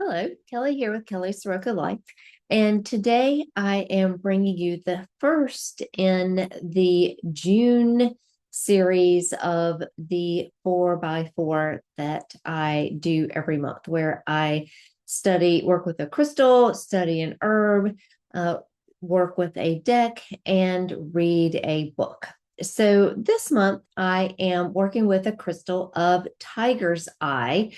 Hello, Kelly here with Kelly Soroka Life. And today I am bringing you the first in the June series of the 4x4 that I do every month, where I work with a crystal, study an herb, uh, work with a deck, and read a book. So this month I am working with a crystal of tiger's eye,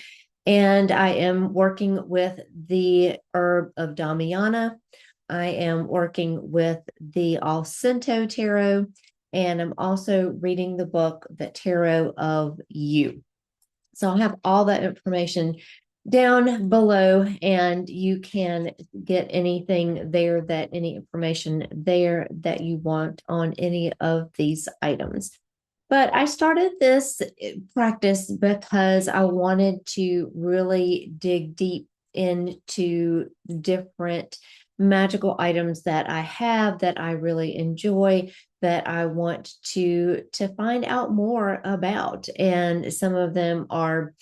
and I am working with the herb of Damiana. I am working with the Al Cinto Tarot, and I'm also reading the book, The Tarot of You. So I'll have all that information down below, and you can get any information there that you want on any of these items. But I started this practice because I wanted to really dig deep into different magical items that I have that I really enjoy, that I want to find out more about. And some of them are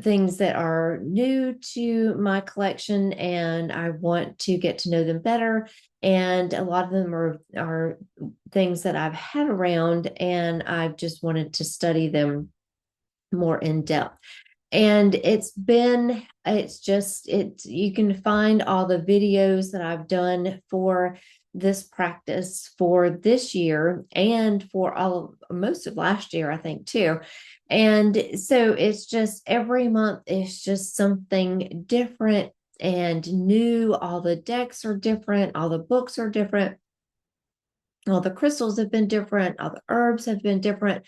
things that are new to my collection and I want to get to know them better. And a lot of them are things that I've had around and I've just wanted to study them more in depth. And you can find all the videos that I've done for this practice for this year and for most of last year, I think, too. And so it's just every month, it's just something different and new. All the decks are different, all the books are different, all the crystals have been different, all the herbs have been different,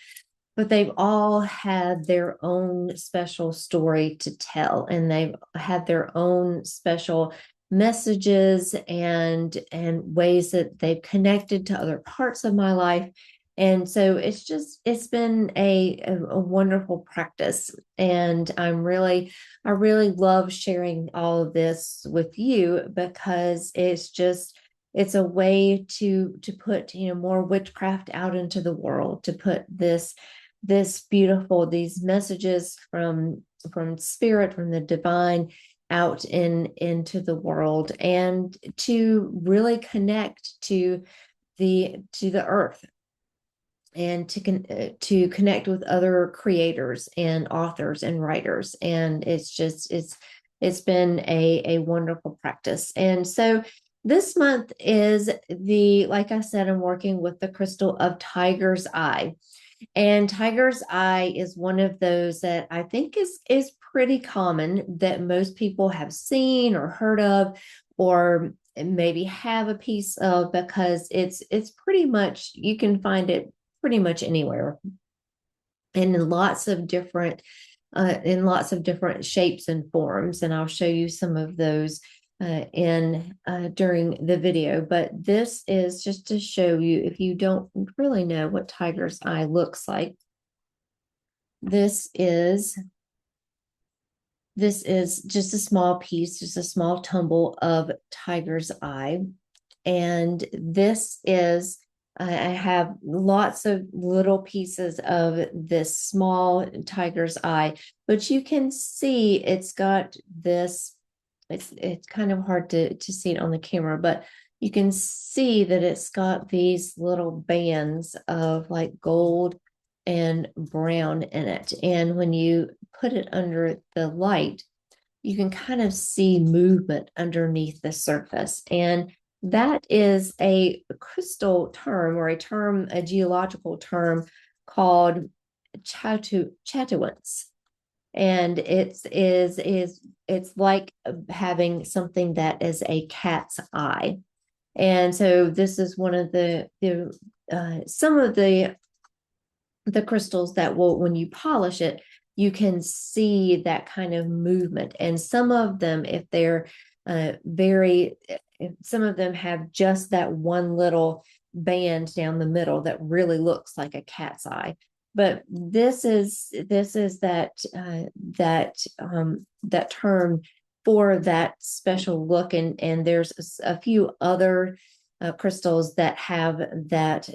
but they've all had their own special story to tell, and they've had their own special messages and ways that they've connected to other parts of my life. And so it's been a wonderful practice, and I really love sharing all of this with you because it's a way to put more witchcraft out into the world, to put these messages from spirit, from the divine, out into the world, and to really connect to the earth, and to connect with other creators and authors and writers. And it's been a wonderful practice. And so this month is like I said, I'm working with the crystal of tiger's eye. And tiger's eye is one of those that I think is pretty common, that most people have seen or heard of, or maybe have a piece of, because it's pretty much, you can find it pretty much anywhere, and in lots of different shapes and forms. And I'll show you some of those in during the video. But this is just to show you, if you don't really know what tiger's eye looks like, this is just a small piece, just a small tumble of tiger's eye. And this is I have lots of little pieces of this small tiger's eye, but you can see it's got this. It's kind of hard to see it on the camera, but you can see that it's got these little bands of like gold and brown in it. And when you put it under the light, you can kind of see movement underneath the surface. And that is a crystal term, or a geological term called chatuance. And it's like having something that is a cat's eye. And so this is one of some of the crystals that will, when you polish it, you can see that kind of movement. And some of them, if they're some of them have just that one little band down the middle that really looks like a cat's eye. But this is that term for that special look. And there's a few other crystals that have that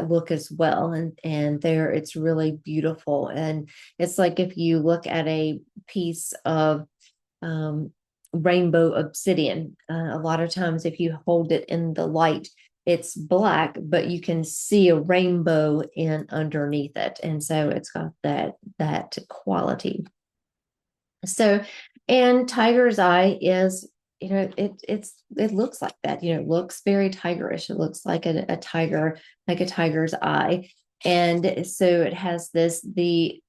look as well. And it's really beautiful. And it's like if you look at a piece of rainbow obsidian. A lot of times, if you hold it in the light, it's black, but you can see a rainbow in underneath it, and so it's got that quality. So, and tiger's eye is, it looks like that. It looks very tigerish. It looks like a tiger, like a tiger's eye, and so it has the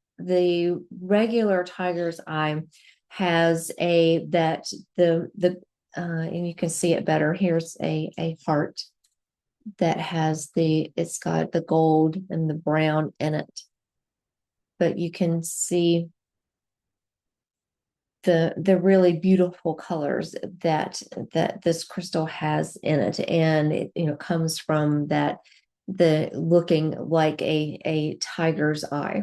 regular tiger's eye has a that the and you can see it better. Here's a heart that has it's got the gold and the brown in it, but you can see the really beautiful colors that this crystal has in it, and it comes from the looking like a tiger's eye.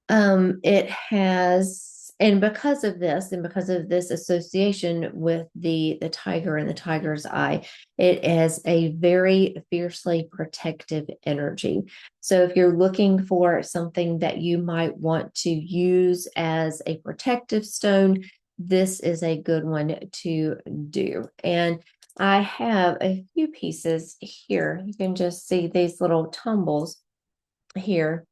It has, and because of this, and because of this association with the tiger and the tiger's eye, it has a very fiercely protective energy. So if you're looking for something that you might want to use as a protective stone, this is a good one to do. And I have a few pieces here. You can just see these little tumbles here,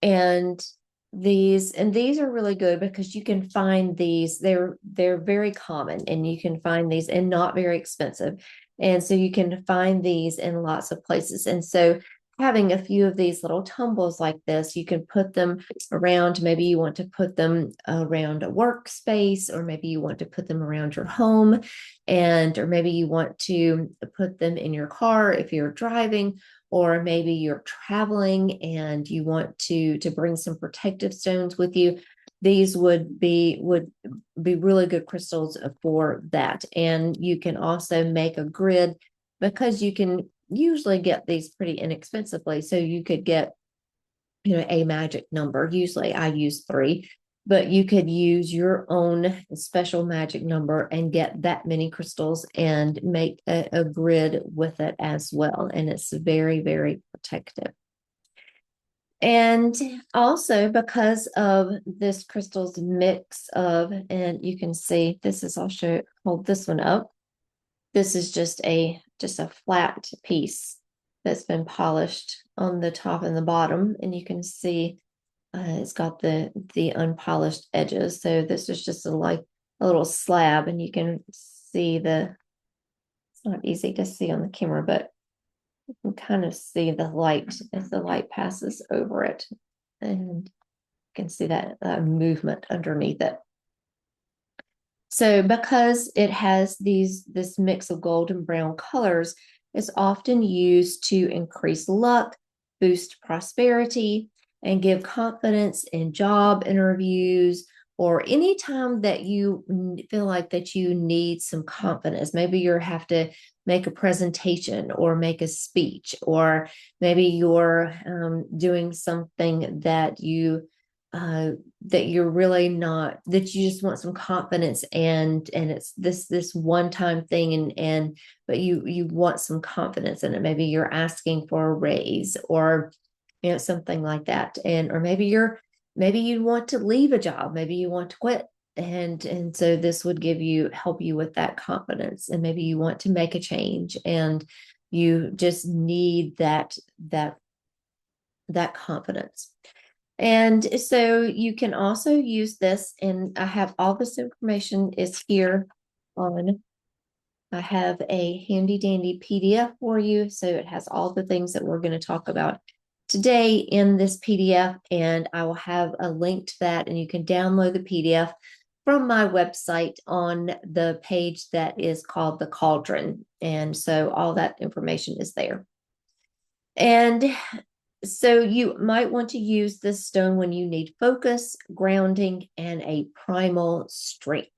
and these are really good because you can find these. They're very common, and you can find these and not very expensive, and so you can find these in lots of places. And so having a few of these little tumbles like this, you can put them around. Maybe you want to put them around a workspace, or maybe you want to put them around your home, or maybe you want to put them in your car if you're driving, or maybe you're traveling and you want to bring some protective stones with you. These would be really good crystals for that. And you can also make a grid, because you can usually get these pretty inexpensively. So you could get a magic number. Usually I use 3, but you could use your own special magic number and get that many crystals and make a grid with it as well. And it's very, very protective. And also, because of this crystal's mix of, and you can see this is, I'll hold this one up. This is just a flat piece that's been polished on the top and the bottom, and you can see it's got the unpolished edges. So this is just like a little slab, and you can see it's not easy to see on the camera, but you can kind of see the light as the light passes over it, and you can see that movement underneath it. So because it has this mix of gold and brown colors, it's often used to increase luck, boost prosperity, and give confidence in job interviews, or anytime that you feel like that you need some confidence. Maybe you have to make a presentation or make a speech, or maybe you're doing something that you're really not, that you just want some confidence, and it's this one-time thing, and but you want some confidence in it. Maybe you're asking for a raise, or something like that. And or maybe you want to leave a job, maybe you want to quit, and so this would help you with that confidence. And maybe you want to make a change, and you just need that confidence. And so you can also use this, and I have all this information is here on, I have a handy dandy PDF for you. So it has all the things that we're going to talk about today in this PDF, and I will have a link to that, and you can download the PDF from my website on the page that is called the Cauldron. And so all that information is there. And so you might want to use this stone when you need focus, grounding, and a primal strength.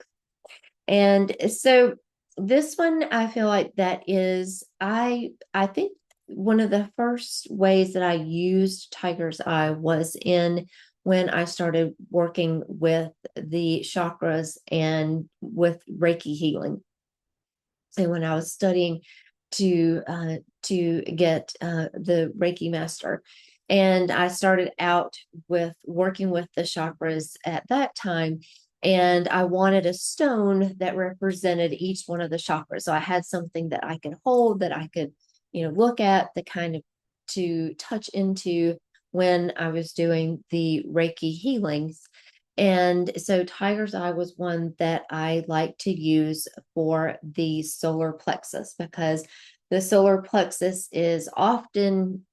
And so this one, I feel like that is, I think one of the first ways that I used tiger's eye was when I started working with the chakras and with Reiki healing. So when I was studying to get the Reiki master, And I started out with working with the chakras at that time. And I wanted a stone that represented each one of the chakras. So I had something that I could hold, that I could, look at, the kind of to touch into when I was doing the Reiki healings. And so tiger's eye was one that I like to use for the solar plexus, because the solar plexus is often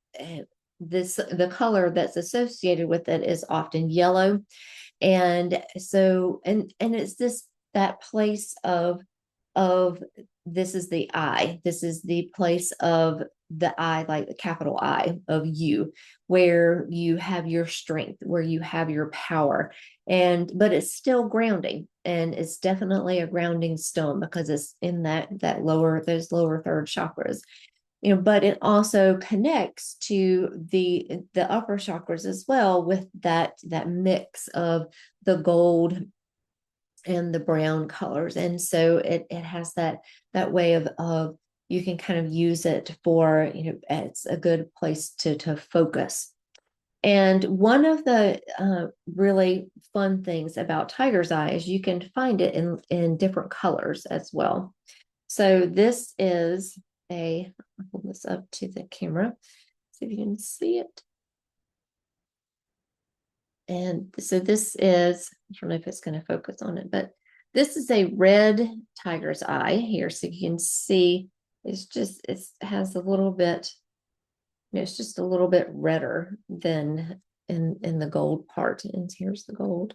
the color that's associated with it is often yellow. And so and it's this that place of this is the I. This is the place of the I, like the capital I of you, where you have your strength, where you have your power. But it's still grounding, and it's definitely a grounding stone because it's in those lower third chakras. But it also connects to the upper chakras as well, with that mix of the gold and the brown colors. And so it has that way of you can kind of use it for, it's a good place to focus. And one of the really fun things about tiger's eye is you can find it in different colors as well. So this is I'll hold this up to the camera, see if you can see it. And so this is, I don't know if it's going to focus on it, but this is a red tiger's eye here. So you can see it has a little bit, it's just a little bit redder than in the gold part. And here's the gold.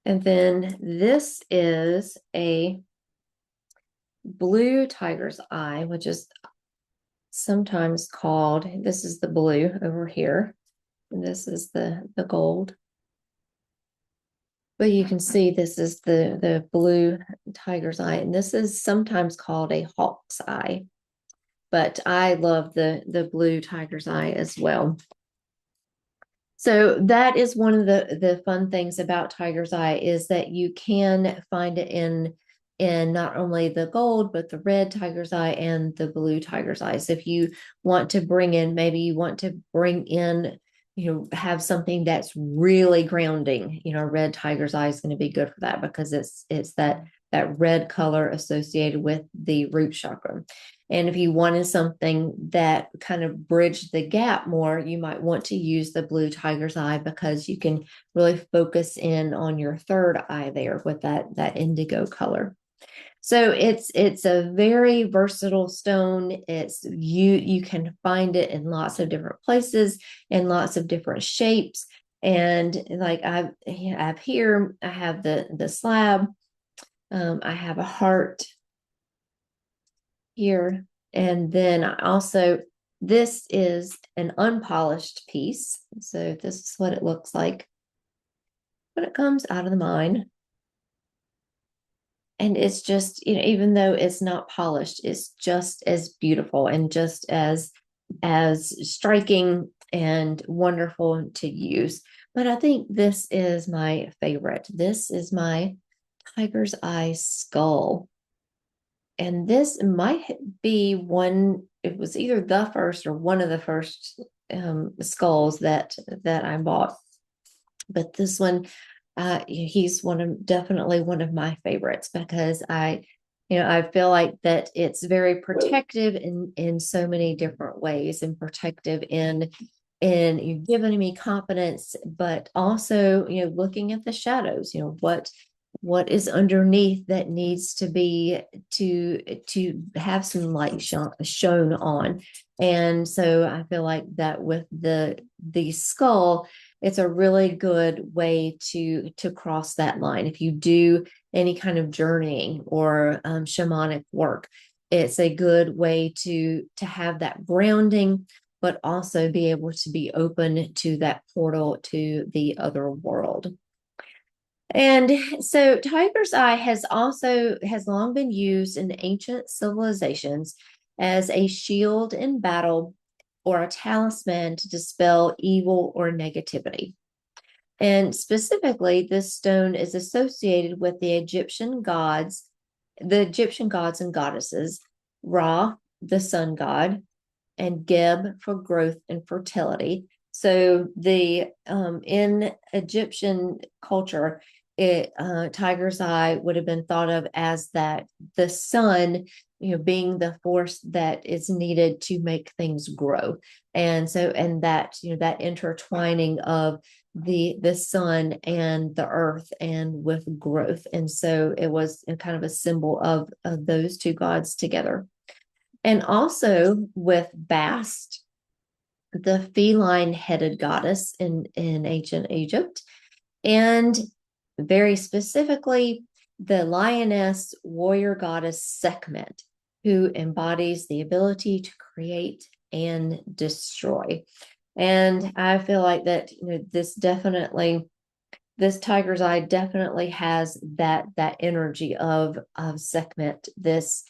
And then this is a blue tiger's eye, which is sometimes called, this is the blue over here, and this is the gold. But you can see this is the blue tiger's eye, and this is sometimes called a hawk's eye. But I love the blue tiger's eye as well. So that is one of the fun things about tiger's eye, is that you can find it in not only the gold, but the red tiger's eye and the blue tiger's eye. So if you want to maybe you want to bring in, have something that's really grounding, a red tiger's eye is going to be good for that, because it's that red color associated with the root chakra. And if you wanted something that kind of bridged the gap more, you might want to use the blue tiger's eye, because you can really focus in on your third eye there with that indigo color. So it's a very versatile stone. You can find it in lots of different places, in lots of different shapes. And like I have here, I have the slab. I have a heart here. And then this is an unpolished piece. So this is what it looks like when it comes out of the mine. And it's just, even though it's not polished, it's just as beautiful and just as striking and wonderful to use. But I think this is my favorite. This is my tiger's eye skull. And this might be it was either the first or one of the first skulls that I bought. But this one, he's definitely one of my favorites, because I feel like that it's very protective in so many different ways, and protective in you're giving me confidence, but also, looking at the shadows, what is underneath that needs to be to have some light shown on. And so I feel like that with the skull, it's a really good way to cross that line. If you do any kind of journeying or shamanic work, it's a good way to have that grounding, but also be able to be open to that portal to the other world. And so tiger's eye has long been used in ancient civilizations as a shield in battle, or a talisman to dispel evil or negativity. And specifically, this stone is associated with the Egyptian gods and goddesses, Ra, the sun god, and Geb for growth and fertility. So the in Egyptian culture, tiger's eye would have been thought of as that the sun, being the force that is needed to make things grow. And so, and that, that intertwining of the sun and the earth and with growth. And so it was kind of a symbol of those two gods together. And also with Bast, the feline headed goddess in ancient Egypt, and very specifically, the lioness warrior goddess Sekhmet, who embodies the ability to create and destroy. And I feel like that, this tiger's eye definitely has that energy of Sekhmet, this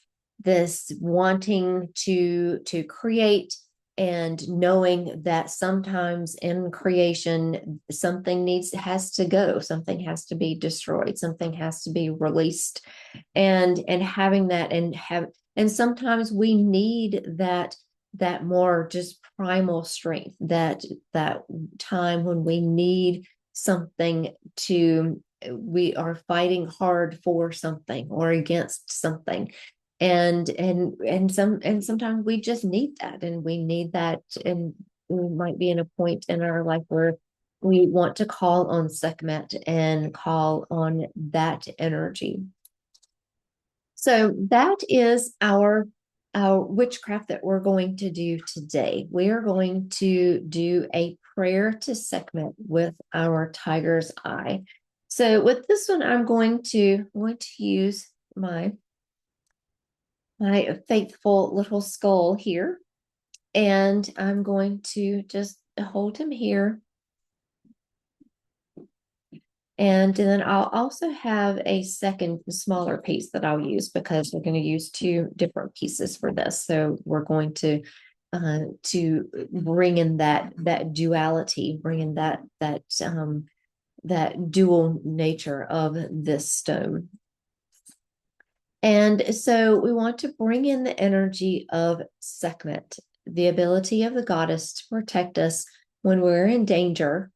wanting to create, and knowing that sometimes in creation something has to go, something has to be destroyed, something has to be released, and having that, and sometimes we need that more just primal strength, that time when we need something to, we are fighting hard for something or against something, and sometimes we just need that, and we need that, and we might be in a point in our life where we want to call on Sekhmet and call on that energy. So that is our witchcraft that we're going to do today. We are going to do a prayer to Sekhmet with our tiger's eye. So with this one, I'm going to use my faithful little skull here, and I'm going to just hold him here. And then I'll also have a second smaller piece that I'll use, because we're going to use two different pieces for this. So we're going to bring in that duality, bring in that dual nature of this stone. And so we want to bring in the energy of Sekhmet, the ability of the goddess to protect us when we're in danger,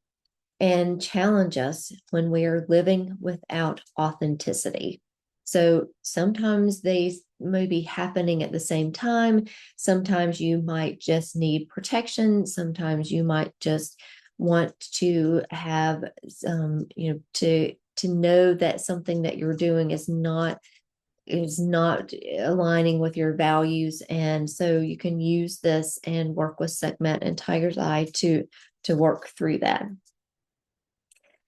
and challenge us when we are living without authenticity. So sometimes they may be happening at the same time. Sometimes you might just need protection. Sometimes you might just want to have, to know that something that you're doing is not aligning with your values. And so you can use this and work with Sekhmet and tiger's eye to work through that.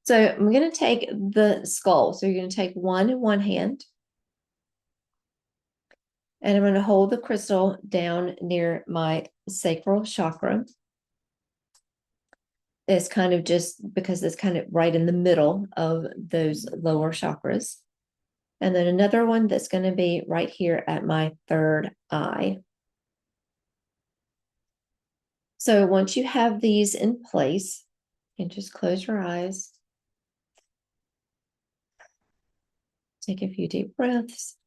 So I'm going to take the skull. So you're going to take one in one hand, and I'm going to hold the crystal down near my sacral chakra. It's kind of just because it's kind of right in the middle of those lower chakras. And then another one that's going to be right here at my third eye. So once you have these in place, you can just close your eyes. Take a few deep breaths.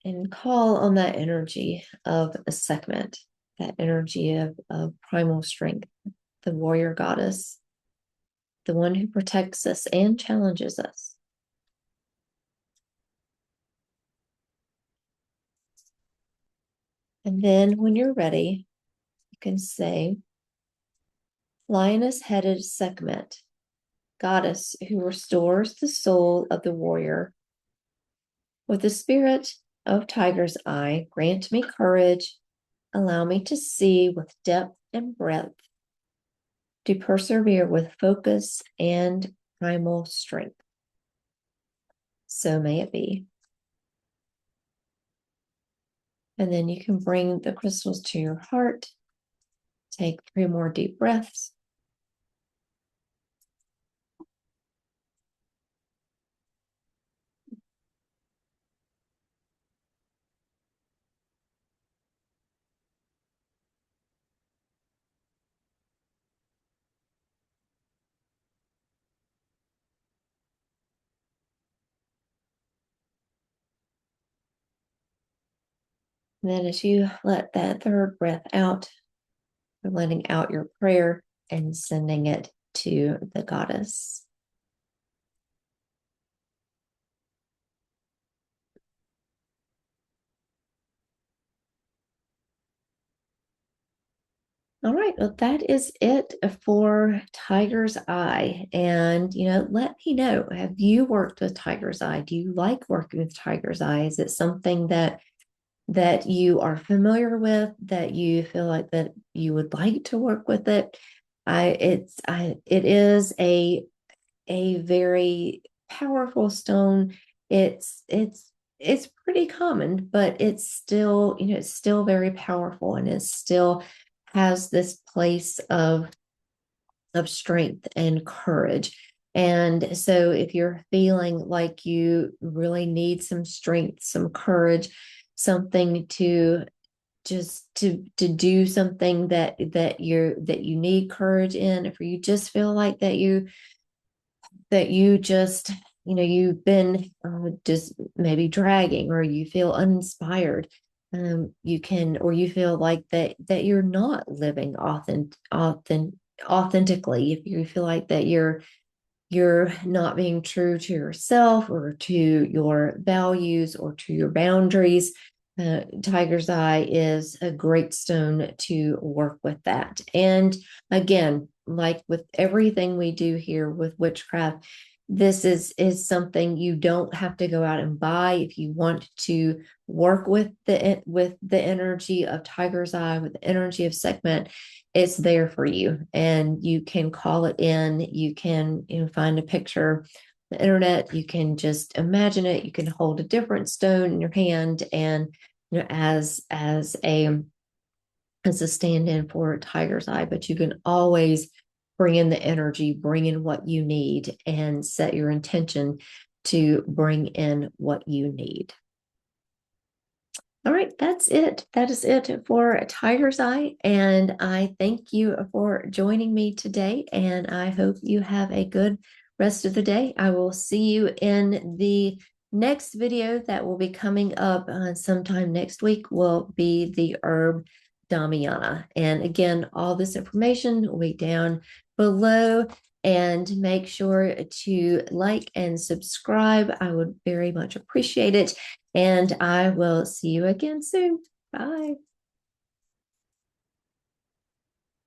And call on that energy of a Sekhmet, that energy of primal strength, the warrior goddess, the one who protects us and challenges us. And then when you're ready, you can say, lioness-headed Sekhmet, goddess who restores the soul of the warrior, with the spirit of tiger's eye, grant me courage, allow me to see with depth and breadth, to persevere with focus and primal strength. So may it be. And then you can bring the crystals to your heart. Take 3 more deep breaths. And then as you let that third breath out, you're letting out your prayer and sending it to the goddess. All right, well, that is it for Tiger's Eye. And, let me know, have you worked with Tiger's Eye? Do you like working with Tiger's Eye? Is it something that you are familiar with, that you feel like that you would like to work with it? It is a very powerful stone. It's pretty common, but it's still, it's still very powerful, and it still has this place of strength and courage. And so if you're feeling like you really need some strength, some courage, something to just to do something that you need courage in, if you just feel like that you just, you've been just maybe dragging, or you feel uninspired, you can, or you feel like that you're not living authentically, if you feel like that you're not being true to yourself, or to your values, or to your boundaries. Tiger's Eye is a great stone to work with that. And again, like with everything we do here with witchcraft, this is something you don't have to go out and buy. If you want to work with the energy of Tiger's Eye, with the energy of Sekhmet, it's there for you, and you can call it in. You can, find a picture on the internet. You can just imagine it. You can hold a different stone in your hand, and as a stand-in for Tiger's Eye. But you can always bring in the energy, bring in what you need, and set your intention to bring in what you need. All right, that's it. That is it for Tiger's Eye. And I thank you for joining me today. And I hope you have a good rest of the day. I will see you in the next video that will be coming up sometime next week. Will be the herb Damiana. And again, all this information will be down below. And make sure to like and subscribe. I would very much appreciate it. And I will see you again soon. Bye.